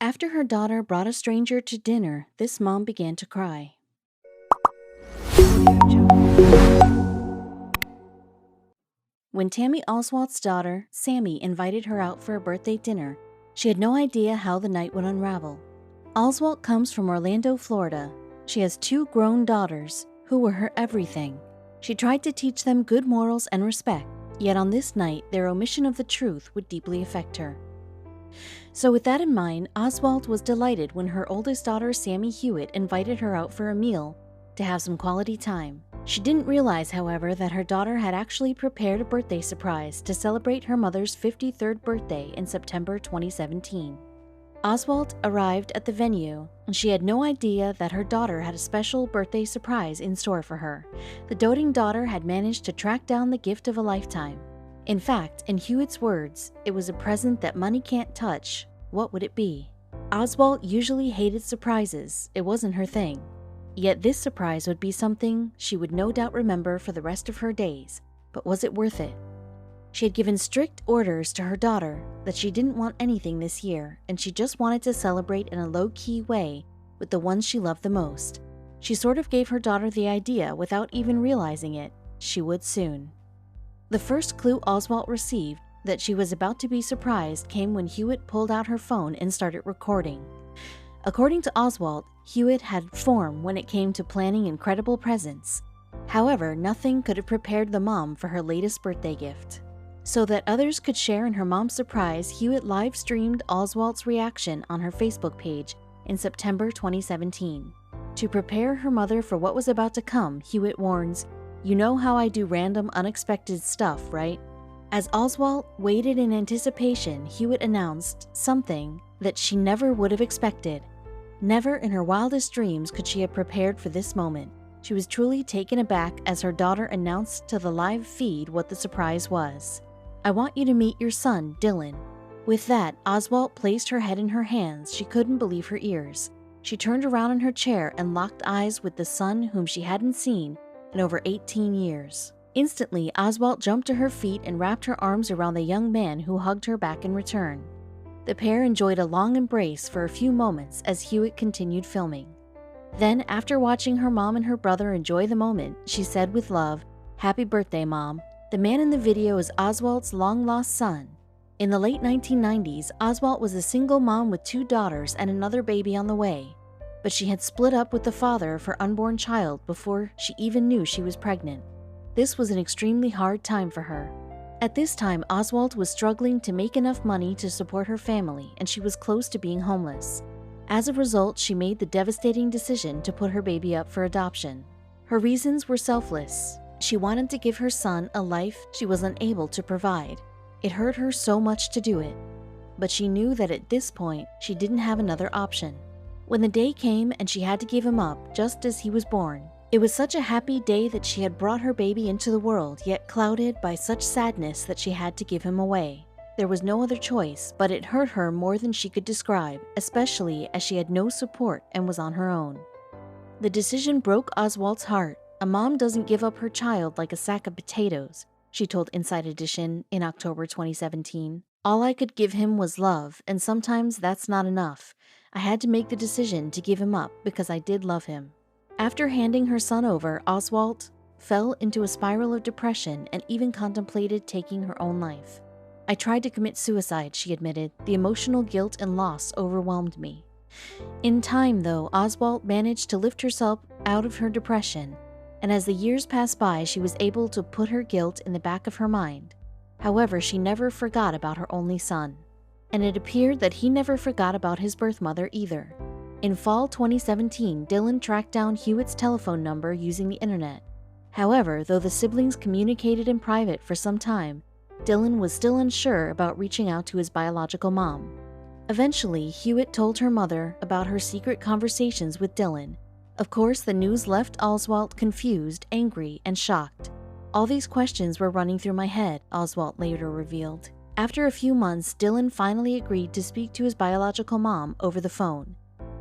After her daughter brought a stranger to dinner, this mom began to cry. When Tammy Oswald's daughter, Sammy, invited her out for a birthday dinner, she had no idea how the night would unravel. Oswald comes from Orlando, Florida. She has two grown daughters who were her everything. She tried to teach them good morals and respect, yet on this night, their omission of the truth would deeply affect her. So with that in mind, Oswald was delighted when her oldest daughter, Sammy Hewitt, invited her out for a meal to have some quality time. She didn't realize, however, that her daughter had actually prepared a birthday surprise to celebrate her mother's 53rd birthday in September 2017. Oswald arrived at the venue, and she had no idea that her daughter had a special birthday surprise in store for her. The doting daughter had managed to track down the gift of a lifetime. In fact, in Hewitt's words, it was a present that money can't touch. What would it be? Oswald usually hated surprises. It wasn't her thing. Yet this surprise would be something she would no doubt remember for the rest of her days. But was it worth it? She had given strict orders to her daughter that she didn't want anything this year, and she just wanted to celebrate in a low-key way with the ones she loved the most. She sort of gave her daughter the idea without even realizing it. She would soon. The first clue Oswald received that she was about to be surprised came when Hewitt pulled out her phone and started recording. According to Oswald, Hewitt had form when it came to planning incredible presents. However, nothing could have prepared the mom for her latest birthday gift. So that others could share in her mom's surprise, Hewitt live-streamed Oswald's reaction on her Facebook page in September 2017. To prepare her mother for what was about to come, Hewitt warns, "You know how I do random, unexpected stuff, right?" As Oswald waited in anticipation, Hewitt announced something that she never would have expected. Never in her wildest dreams could she have prepared for this moment. She was truly taken aback as her daughter announced to the live feed what the surprise was. "I want you to meet your son, Dylan." With that, Oswald placed her head in her hands. She couldn't believe her ears. She turned around in her chair and locked eyes with the son whom she hadn't seen in over 18 years. Instantly, Oswald jumped to her feet and wrapped her arms around the young man who hugged her back in return. The pair enjoyed a long embrace for a few moments as Hewitt continued filming. Then, after watching her mom and her brother enjoy the moment, she said with love, "Happy birthday, Mom." The man in the video is Oswald's long-lost son. In the late 1990s, Oswald was a single mom with two daughters and another baby on the way. But she had split up with the father of her unborn child before she even knew she was pregnant. This was an extremely hard time for her. At this time, Oswald was struggling to make enough money to support her family, and she was close to being homeless. As a result, she made the devastating decision to put her baby up for adoption. Her reasons were selfless. She wanted to give her son a life she was unable to provide. It hurt her so much to do it, but she knew that at this point, she didn't have another option. When the day came and she had to give him up just as he was born, it was such a happy day that she had brought her baby into the world, yet clouded by such sadness that she had to give him away. There was no other choice, but it hurt her more than she could describe, especially as she had no support and was on her own. The decision broke Oswald's heart. "A mom doesn't give up her child like a sack of potatoes," she told Inside Edition in October 2017. "All I could give him was love, and sometimes that's not enough. I had to make the decision to give him up because I did love him." After handing her son over, Oswald fell into a spiral of depression and even contemplated taking her own life. "I tried to commit suicide," she admitted. "The emotional guilt and loss overwhelmed me." In time, though, Oswald managed to lift herself out of her depression, and as the years passed by, she was able to put her guilt in the back of her mind. However, she never forgot about her only son. And it appeared that he never forgot about his birth mother either. In fall 2017, Dylan tracked down Hewitt's telephone number using the internet. However, though the siblings communicated in private for some time, Dylan was still unsure about reaching out to his biological mom. Eventually, Hewitt told her mother about her secret conversations with Dylan. Of course, the news left Oswald confused, angry, and shocked. "All these questions were running through my head," Oswald later revealed. After a few months, Dylan finally agreed to speak to his biological mom over the phone.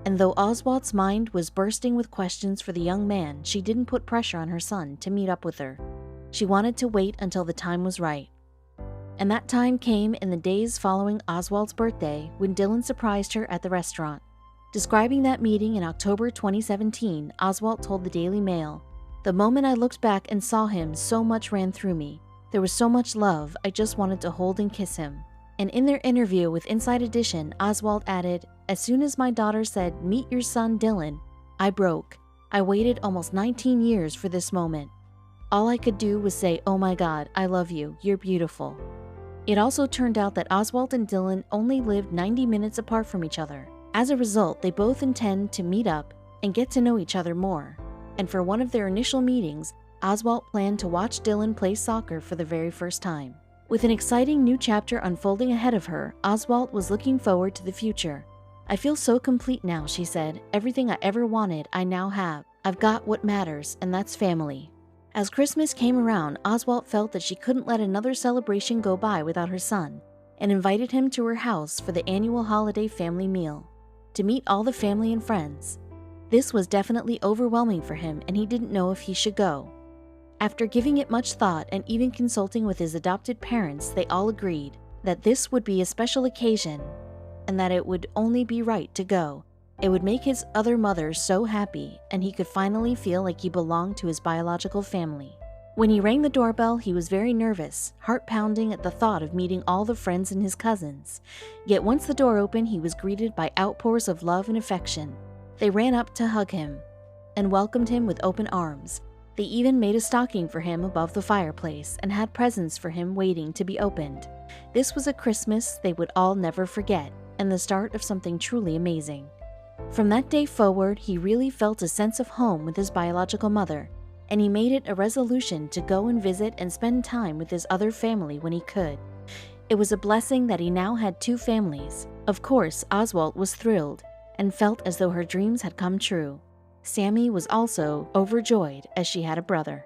And though Oswald's mind was bursting with questions for the young man, she didn't put pressure on her son to meet up with her. She wanted to wait until the time was right. And that time came in the days following Oswald's birthday when Dylan surprised her at the restaurant. Describing that meeting in October 2017, Oswald told the Daily Mail, "The moment I looked back and saw him, so much ran through me. There was so much love, I just wanted to hold and kiss him." And in their interview with Inside Edition, Oswald added, "As soon as my daughter said, 'Meet your son, Dylan,' I broke. I waited almost 19 years for this moment. All I could do was say, 'Oh my God, I love you, you're beautiful.'" It also turned out that Oswald and Dylan only lived 90 minutes apart from each other. As a result, they both intend to meet up and get to know each other more. And for one of their initial meetings, Oswald planned to watch Dylan play soccer for the very first time. With an exciting new chapter unfolding ahead of her, Oswald was looking forward to the future. "I feel so complete now," she said. "Everything I ever wanted, I now have. I've got what matters, and that's family." As Christmas came around, Oswald felt that she couldn't let another celebration go by without her son, and invited him to her house for the annual holiday family meal, to meet all the family and friends. This was definitely overwhelming for him, and he didn't know if he should go. After giving it much thought and even consulting with his adopted parents, they all agreed that this would be a special occasion and that it would only be right to go. It would make his other mother so happy, and he could finally feel like he belonged to his biological family. When he rang the doorbell, he was very nervous, heart pounding at the thought of meeting all the friends and his cousins. Yet once the door opened, he was greeted by outpours of love and affection. They ran up to hug him and welcomed him with open arms. They even made a stocking for him above the fireplace and had presents for him waiting to be opened. This was a Christmas they would all never forget, and the start of something truly amazing. From that day forward, he really felt a sense of home with his biological mother, and he made it a resolution to go and visit and spend time with his other family when he could. It was a blessing that he now had two families. Of course, Oswald was thrilled and felt as though her dreams had come true. Sammy was also overjoyed as she had a brother.